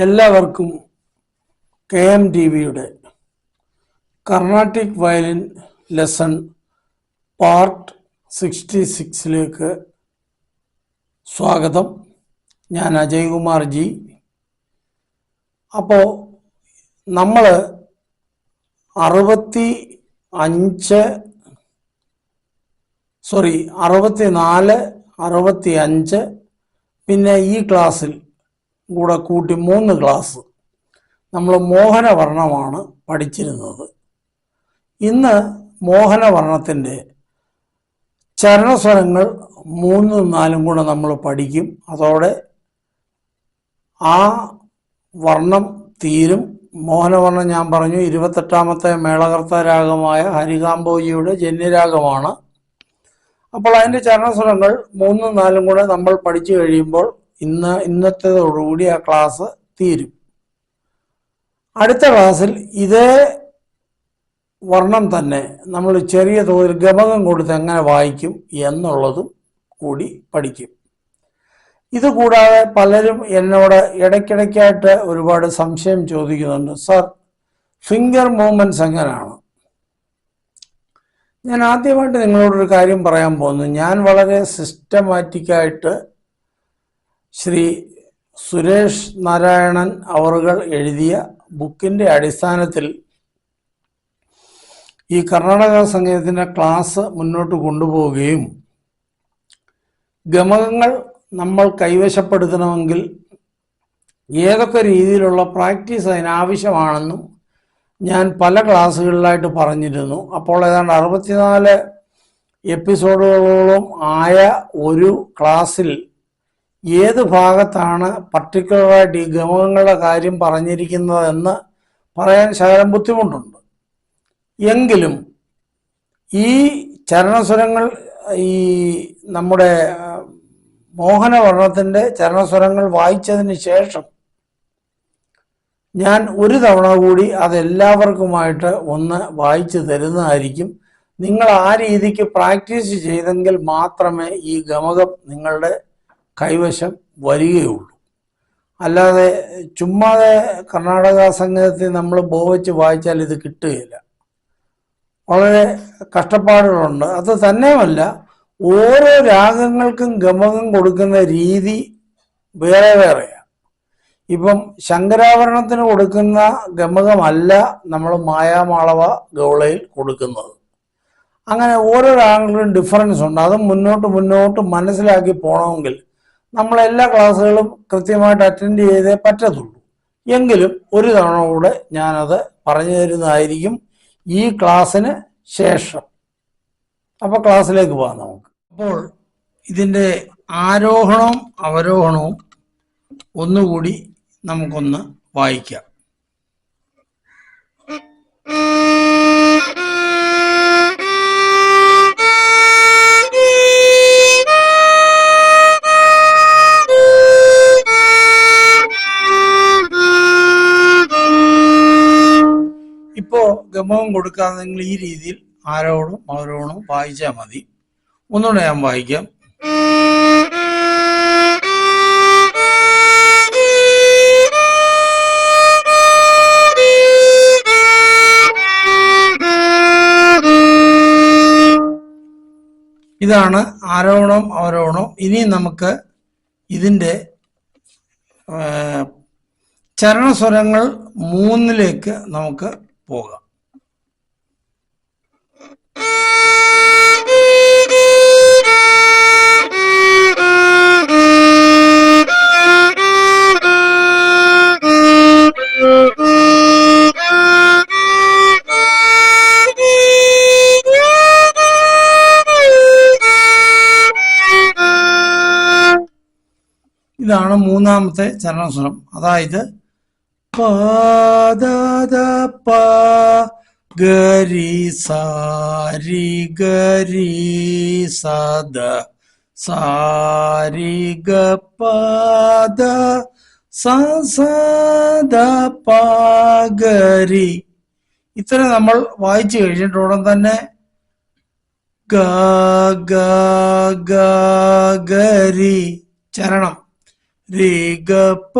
എല്ലാവർക്കും KMTVയുടെ Carnatic violin lesson part 66ലേക്ക് സ്വാഗതം. ഞാൻ അജയ്കുമാർ ജി. അപ്പോൾ നമ്മൾ 64, 65 പിന്നെ ഈ ക്ലാസ്സിൽ കൂടെ കൂട്ടി 3 ക്ലാസ് നമ്മൾ മോഹനവർണ്ണമാണ് പഠിച്ചിരുന്നത്. ഇന്ന് മോഹനവർണ്ണത്തിൻ്റെ ചരണസ്വരങ്ങൾ 3ഉം 4ഉം കൂടെ നമ്മൾ പഠിക്കും. അതോടെ ആ വർണ്ണം തീരും. മോഹനവർണ്ണം ഞാൻ പറഞ്ഞു 28ാമത്തെ മേളകർത്ത രാഗമായ ഹരികാംബോജിയുടെ ജന്യരാഗമാണ്. അപ്പോൾ അതിൻ്റെ ചരണസ്വരങ്ങൾ 3ഉം 4ഉം കൂടെ നമ്മൾ പഠിച്ചു കഴിയുമ്പോൾ ഇന്നത്തേതോടുകൂടി ആ ക്ലാസ് തീരും. അടുത്ത ക്ലാസ്സിൽ ഇതേ വർണ്ണം തന്നെ നമ്മൾ ചെറിയ തോതിൽ ഗമകം കൊടുത്ത് എങ്ങനെ വായിക്കും എന്നുള്ളതും കൂടി പഠിക്കും. ഇതുകൂടാതെ പലരും എന്നോട് ഇടയ്ക്കിടയ്ക്കായിട്ട് ഒരുപാട് സംശയം ചോദിക്കുന്നുണ്ട്. സർ, ഫിംഗർ മൂവ്മെൻറ്റ്സ് എങ്ങനെയാണ്? ഞാൻ ആദ്യമായിട്ട് നിങ്ങളോടൊരു കാര്യം പറയാൻ പോകുന്നു. ഞാൻ വളരെ സിസ്റ്റമാറ്റിക്കായിട്ട് ശ്രീ സുരേഷ് നാരായണൻ അവറുകൾ എഴുതിയ ബുക്കിൻ്റെ അടിസ്ഥാനത്തിൽ ഈ കർണാടക സംഗീതത്തിൻ്റെ ക്ലാസ് മുന്നോട്ട് കൊണ്ടുപോവുകയും ഗമകങ്ങൾ നമ്മൾ കൈവശപ്പെടുത്തണമെങ്കിൽ ഏതൊക്കെ രീതിയിലുള്ള പ്രാക്ടീസ് അതിനാവശ്യമാണെന്നും ഞാൻ പല ക്ലാസ്സുകളിലായിട്ട് പറഞ്ഞിരുന്നു. അപ്പോൾ ഏതാണ്ട് 64 എപ്പിസോഡുകളോളം ആയ ഒരു ക്ലാസ്സിൽ ഏത് ഭാഗത്താണ് പർട്ടിക്കുലറായിട്ട് ഈ ഗമകങ്ങളുടെ കാര്യം പറഞ്ഞിരിക്കുന്നതെന്ന് പറയാൻ ശകലം ബുദ്ധിമുട്ടുണ്ട്. എങ്കിലും ഈ ചരണസ്വരങ്ങൾ, ഈ നമ്മുടെ മോഹനവർണ്ണത്തിൻ്റെ ചരണസ്വരങ്ങൾ വായിച്ചതിന് ശേഷം ഞാൻ ഒരു തവണ കൂടി അതെല്ലാവർക്കുമായിട്ട് ഒന്ന് വായിച്ചു തരുന്നതായിരിക്കും. നിങ്ങൾ ആ രീതിക്ക് പ്രാക്ടീസ് ചെയ്തെങ്കിൽ മാത്രമേ ഈ ഗമകം നിങ്ങളുടെ കൈവശം വരികയുള്ളൂ. അല്ലാതെ ചുമ്മാതെ കർണാടക സംഗീതത്തിൽ നമ്മൾ ബോവച്ച് വായിച്ചാൽ ഇത് കിട്ടുകയില്ല. വളരെ കഷ്ടപ്പാടുകളുണ്ട്. അത് തന്നെയുമല്ല, ഓരോ രാഗങ്ങൾക്കും ഗമകം കൊടുക്കുന്ന രീതി വേറെ വേറെയാണ്. ഇപ്പം ശങ്കരാഭരണത്തിന് കൊടുക്കുന്ന ഗമകമല്ല നമ്മൾ മായാമാളവ ഗൗളയിൽ കൊടുക്കുന്നത്. അങ്ങനെ ഓരോ രാഗങ്ങളിലും ഡിഫറൻസ് ഉണ്ട്. അത് മുന്നോട്ട് മനസ്സിലാക്കി പോകണമെങ്കിൽ നമ്മളെല്ലാ ക്ലാസ്സുകളും കൃത്യമായിട്ട് അറ്റൻഡ് ചെയ്തേ പറ്റത്തുള്ളൂ. എങ്കിലും ഒരു തവണ കൂടെ ഞാനത് പറഞ്ഞു തരുന്നതായിരിക്കും ഈ ക്ലാസ്സിന് ശേഷം. അപ്പോൾ ക്ലാസ്സിലേക്ക് പോകാം നമുക്ക്. അപ്പോൾ ഇതിൻ്റെ ആരോഹണവും അവരോഹണവും ഒന്നുകൂടി നമുക്കൊന്ന് വായിക്കാം. ഇപ്പോൾ ഗമകം കൊടുക്കാതെ നിങ്ങൾ ഈ രീതിയിൽ ആരോഹണവും അവരോഹണവും വായിച്ചാൽ മതി. ഒന്നുകൂടെ ഞാൻ വായിക്കാം. ഇതാണ് ആരോഹണവും അവരോഹണവും. ഇനി നമുക്ക് ഇതിൻ്റെ ചരണസ്വരങ്ങൾ 3ലേക്ക് നമുക്ക് പോകാം. ഇതാണ് 3ാമത്തെ ചരണസ്വരം. അതായത് പാദ പ ഗരി സാരി ഗരി സദ സാരി ഗ പദ സദ പ ഗരി. ഇത്ര നമ്മൾ വായിച്ചു കഴിഞ്ഞിട്ട് ഉടൻ തന്നെ ഗ ഗ ഗ ഗരി ചരണം രി ഗ പ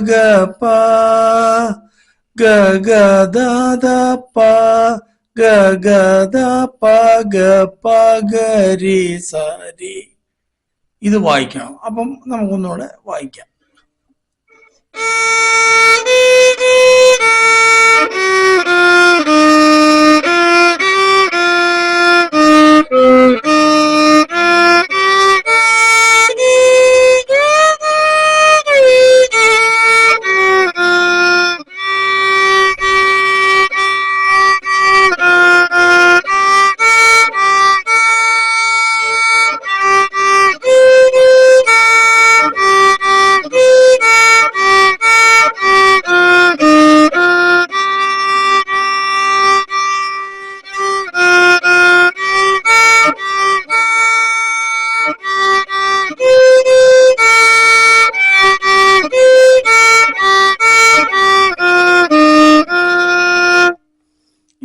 ഗ പ ഗ ഗ ദ ദ പ ഗ ഗ ദ പ ഗ പ ഗ രി സ രി. ഇത് വായിക്കണം. അപ്പം നമുക്കൊന്നുകൂടെ വായിക്കാം.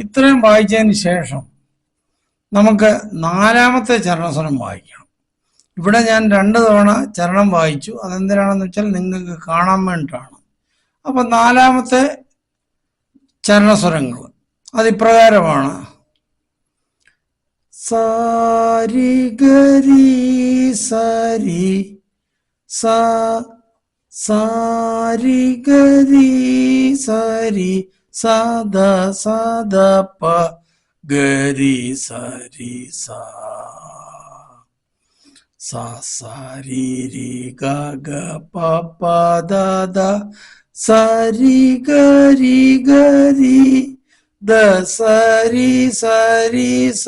ഇത്രയും വായിച്ചതിന് ശേഷം നമുക്ക് നാലാമത്തെ ചരണസ്വരം വായിക്കണം. ഇവിടെ ഞാൻ 2 തവണ ചരണം വായിച്ചു. അതെന്തിനാണെന്ന് വെച്ചാൽ നിങ്ങൾക്ക് കാണാൻ വേണ്ടിയിട്ടാണ്. അപ്പം നാലാമത്തെ ചരണസ്വരങ്ങൾ അതിപ്രകാരമാണ്. സാരി ഗരി സരി സ സാരി ഗരി സരി സദ സദ പ ഗരി സരി സ സരി രി ഗ ഗ പ പ ദ ദ സരി ഗരി ഗരി ദ സരി സരി സ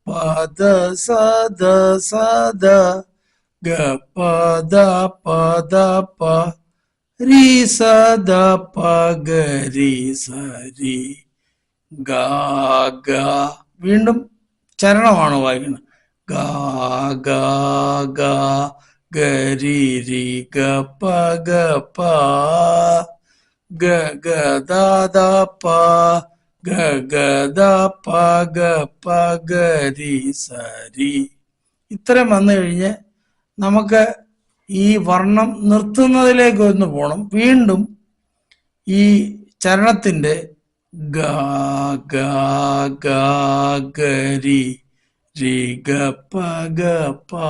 പ ദ സ ദ സ ദ ഗ പ ദ പ ദ പ രി സ ദ പ ഗ രി സ രി ഗ ഗ. വീണ്ടും ചരണമാണ് വായിക്കുന്നത്. ഗ ഗ ഗ ഗരി രി ഗ പ ഗ പ ഗ ഗ ദ ദ പ ഗ ഗ ദ പ ഗ പ ഗ രി സ രി. ഇത്രയും വന്നു കഴിഞ്ഞ് നമുക്ക് ഈ വർണ്ണം നിർത്തുന്നതിലേക്ക് ഒന്ന് പോകണം. വീണ്ടും ഈ ചരണത്തിന്റെ ഗ ഗ ഗ ഗരി രി ഗ പ ഗ പ.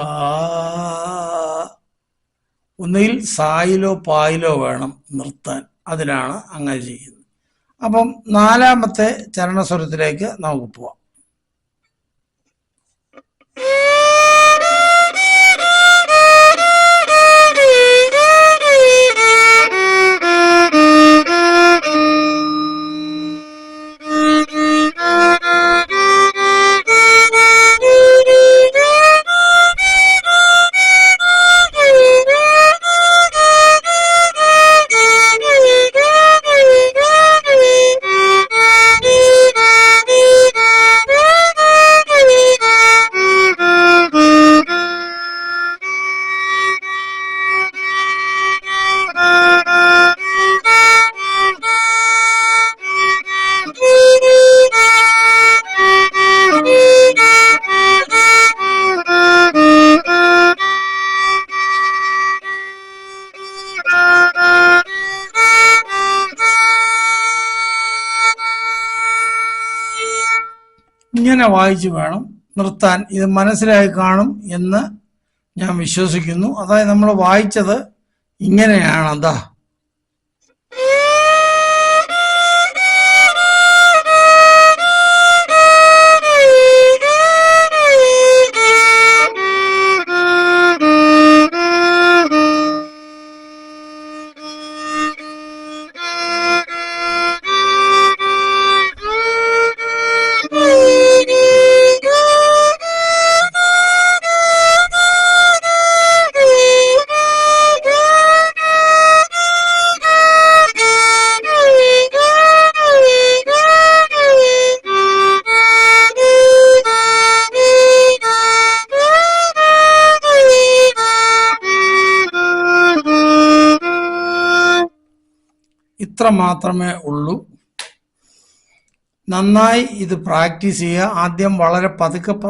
ഒന്നുകിൽ സായിലോ പായിലോ വേണം നിർത്താൻ. അതിനാണ് അങ്ങനെ ചെയ്യുന്നത്. അപ്പം നാലാമത്തെ ചരണസ്വരത്തിലേക്ക് നമുക്ക് പോവാം. ഇങ്ങനെ വായിച്ചു വേണം നിർത്താൻ. ഇത് മനസ്സിലായി കാണും എന്ന് ഞാൻ വിശ്വസിക്കുന്നു. അതായത് നമ്മൾ വായിച്ചത് ഇങ്ങനെയാണ്. എന്താ ഇത്ര മാത്രമേ ഉള്ളൂ. നന്നായി ഇത് പ്രാക്ടീസ് ചെയ്യുക. ആദ്യം വളരെ പതുക്കെ എന്ന്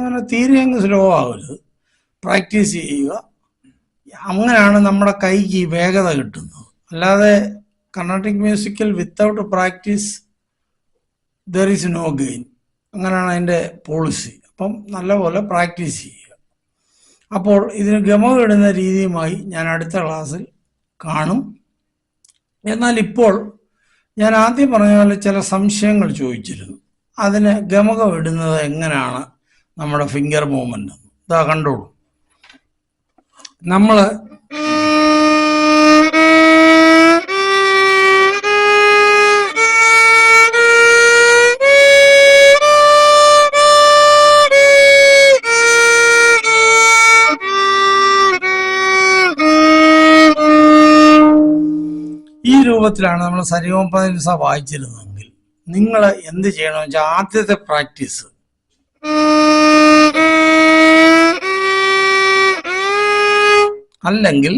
പറഞ്ഞാൽ തീരെ അങ്ങ് സ്ലോ ആവരുത്. പ്രാക്ടീസ് ചെയ്യുക. അങ്ങനെയാണ് നമ്മുടെ കൈക്ക് വേഗത കിട്ടുന്നത്. അല്ലാതെ Carnatic musical without practice there is no gain. അങ്ങനെയാണ് അതിൻ്റെ പോളിസി. അപ്പം നല്ലപോലെ പ്രാക്ടീസ് ചെയ്യുക. അപ്പോൾ ഇതിന് ഗമകം ഇടുന്ന രീതിയുമായി ഞാൻ അടുത്ത ക്ലാസ്സിൽ കാണും. എന്നാൽ ഇപ്പോൾ ഞാൻ ആദ്യം പറഞ്ഞ പോലെ ചില സംശയങ്ങൾ ചോദിച്ചിരുന്നു. അതിന് ഗമകം ഇടുന്നത് എങ്ങനെയാണ് നമ്മുടെ ഫിംഗർ മൂവ്മെന്റ്. ഇതാ കണ്ടോളൂ. നമ്മൾ ഈ രൂപത്തിലാണ് നമ്മൾ സരിഗമപനിസ വായിച്ചിരുന്നതെങ്കിൽ നിങ്ങൾ എന്ത് ചെയ്യണമെന്ന് വെച്ചാൽ ആദ്യത്തെ പ്രാക്ടീസ് അല്ലെങ്കിൽ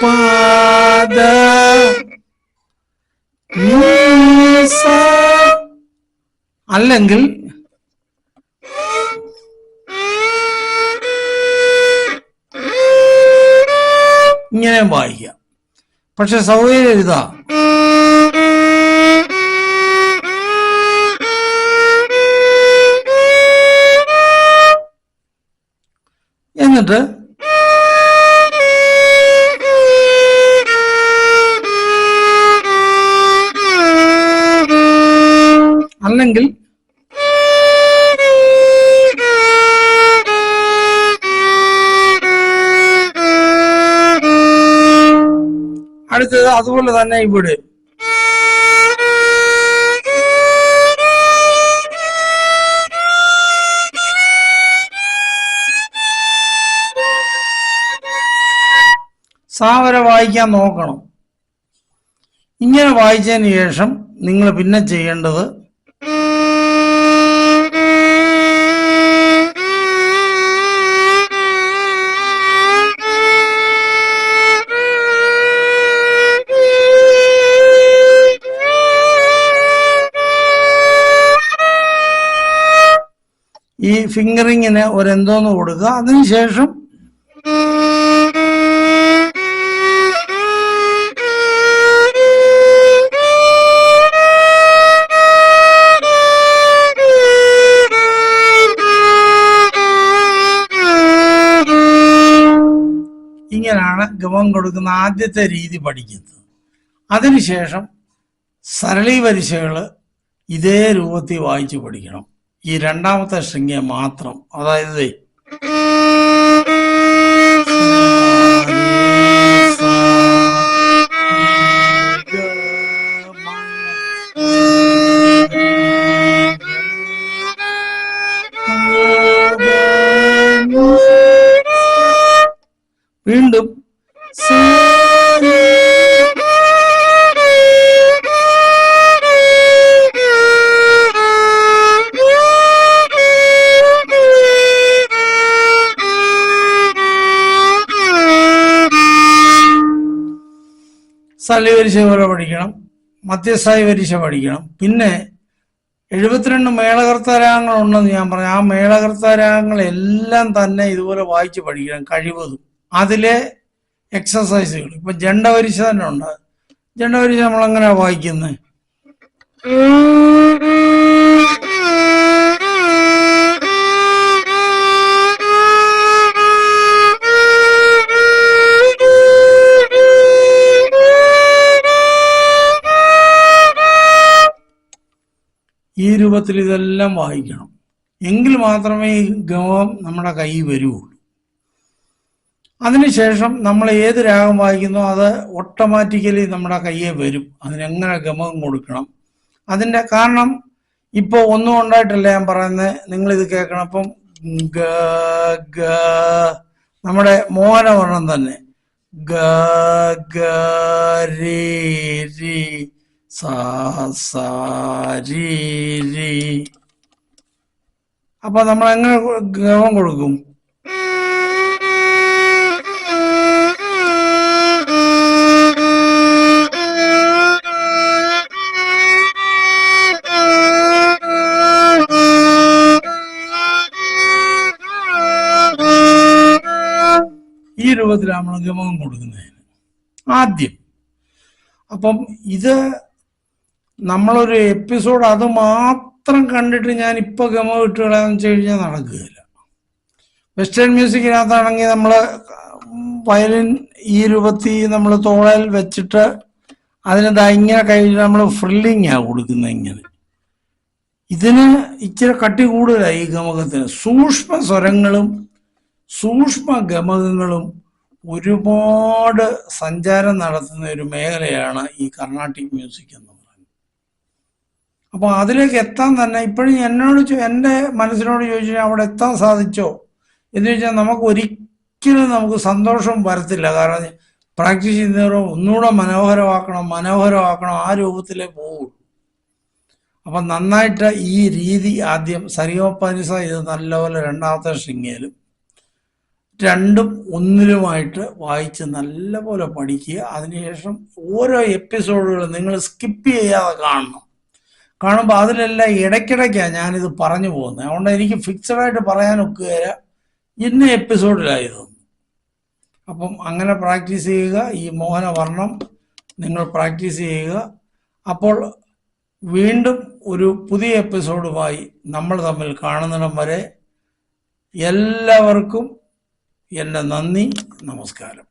പാദ അല്ലെങ്കിൽ ഇങ്ങനെ വായിക്കാം. പക്ഷെ സൗകര്യം ഇതാ, എന്നിട്ട് അല്ലെങ്കിൽ അടുത്തത് അതുപോലെ തന്നെ ഇവിടെ സാവര വായിക്കാൻ നോക്കണം. ഇങ്ങനെ വായിച്ചതിന് ശേഷം നിങ്ങൾ പിന്നെ ചെയ്യേണ്ടത് ഈ ഫിംഗറിങ്ങിന് ഒരെന്തോന്ന് കൊടുക്കുക. അതിനുശേഷം ഇങ്ങനെയാണ് ഗമം കൊടുക്കുന്ന ആദ്യത്തെ രീതി പഠിക്കുന്നത്. അതിനുശേഷം സരളി വരിശകൾ ഇതേ രൂപത്തിൽ വായിച്ച് പഠിക്കണം. ഈ രണ്ടാമത്തെ ശൃംഖല മാത്രം, അതായത് വീണ്ടും സരളി വരിശ പോലെ പഠിക്കണം, മധ്യസ്ഥായി വരിശ പഠിക്കണം. പിന്നെ 72 മേളകർത്താരാഗങ്ങൾ ഉണ്ടെന്ന് ഞാൻ പറഞ്ഞു. ആ മേളകർത്താരാഗങ്ങളെല്ലാം തന്നെ ഇതുപോലെ വായിച്ച് പഠിക്കണം കഴിവതും. അതിലെ എക്സസൈസുകൾ ഇപ്പൊ ജണ്ടവരിശ തന്നെ ഉണ്ട്. ജണ്ടവരിശ നമ്മളെങ്ങനെയാ വായിക്കുന്നത്? ഈ രൂപത്തിൽ ഇതെല്ലാം വായിക്കണം. എങ്കിൽ മാത്രമേ ഈ ഗമം നമ്മുടെ കയ്യിൽ വരുള്ളൂ. അതിനുശേഷം നമ്മൾ ഏത് രാഗം വായിക്കുന്നോ അത് ഓട്ടോമാറ്റിക്കലി നമ്മുടെ കയ്യെ വരും. അതിനെങ്ങനെ ഗമകം കൊടുക്കണം, അതിൻ്റെ കാരണം ഇപ്പോൾ ഒന്നും ഉണ്ടായിട്ടല്ല ഞാൻ പറയുന്നത്. നിങ്ങളിത് കേൾക്കണം. അപ്പം ഗ ഗ നമ്മുടെ മോഹനവർണ്ണം തന്നെ ഗ ഗ രി രി സാ സാ രി രി. അപ്പൊ നമ്മൾ എങ്ങനെ ഗമം കൊടുക്കും? ഈ രൂപത്തിലാണ് നമ്മൾ ഗമകം കൊടുക്കുന്നതിന് ആദ്യം. അപ്പം ഇത് നമ്മളൊരു എപ്പിസോഡ് അത് മാത്രം കണ്ടിട്ട് ഞാൻ ഇപ്പോൾ ഗമകം ഇട്ട് കളയാന്ന് വെച്ച് കഴിഞ്ഞാൽ നടക്കുകയില്ല. വെസ്റ്റേൺ മ്യൂസിക്കിനകത്താണെങ്കിൽ നമ്മൾ വയലിൻ ഈ രൂപത്തിൽ നമ്മൾ തോളയിൽ വെച്ചിട്ട് അതിനെന്താ ഇങ്ങനെ കഴിഞ്ഞ് നമ്മൾ ഫ്രില്ലിങ്ങാണ് കൊടുക്കുന്നത് ഇങ്ങനെ. ഇതിന് ഇച്ചിരി കട്ടി കൂടുതലായി ഈ ഗമകത്തിന്. സൂക്ഷ്മ സ്വരങ്ങളും സൂക്ഷ്മ ഗമകങ്ങളും ഒരുപാട് സഞ്ചാരം നടത്തുന്ന ഒരു മേഖലയാണ് ഈ കർണാട്ടിക് മ്യൂസിക് എന്ന് പറയുന്നത്. അപ്പോൾ അതിലേക്ക് എത്താൻ തന്നെ ഇപ്പോഴും എൻ്റെ മനസ്സിനോട് ചോദിച്ചാൽ അവിടെ എത്താൻ സാധിച്ചോ എന്ന് ചോദിച്ചാൽ നമുക്ക് ഒരിക്കലും നമുക്ക് സന്തോഷം വരത്തില്ല. കാരണം പ്രാക്ടീസ് ചെയ്യുന്നവരോ ഒന്നുകൂടെ മനോഹരമാക്കണം ആ രൂപത്തിലേ പോകുള്ളൂ. അപ്പം നന്നായിട്ട് ഈ രീതി ആദ്യം സരിഗമപനിസ ഇത് നല്ലപോലെ രണ്ടാമത്തെ ശൃംഗയിലും രണ്ടും ഒന്നിലുമായിട്ട് വായിച്ച് നല്ലപോലെ പഠിക്കുക. അതിനുശേഷം ഓരോ എപ്പിസോഡുകളും നിങ്ങൾ സ്കിപ്പ് ചെയ്യാതെ കാണുമ്പോൾ അതിലെല്ലാം ഇടയ്ക്കിടയ്ക്കാണ് ഞാനിത് പറഞ്ഞു പോകുന്നത്. അതുകൊണ്ട് എനിക്ക് ഫിക്സഡായിട്ട് പറയാൻ ഒക്കുകയില്ല ഇന്ന എപ്പിസോഡിലായതൊന്നും. അപ്പം അങ്ങനെ പ്രാക്ടീസ് ചെയ്യുക. ഈ മോഹനവർണം നിങ്ങൾ പ്രാക്ടീസ് ചെയ്യുക. അപ്പോൾ വീണ്ടും ഒരു പുതിയ എപ്പിസോഡുമായി നമ്മൾ തമ്മിൽ കാണുന്നിടം വരെ എല്ലാവർക്കും എൻ്റെ നന്ദി, നമസ്കാരം.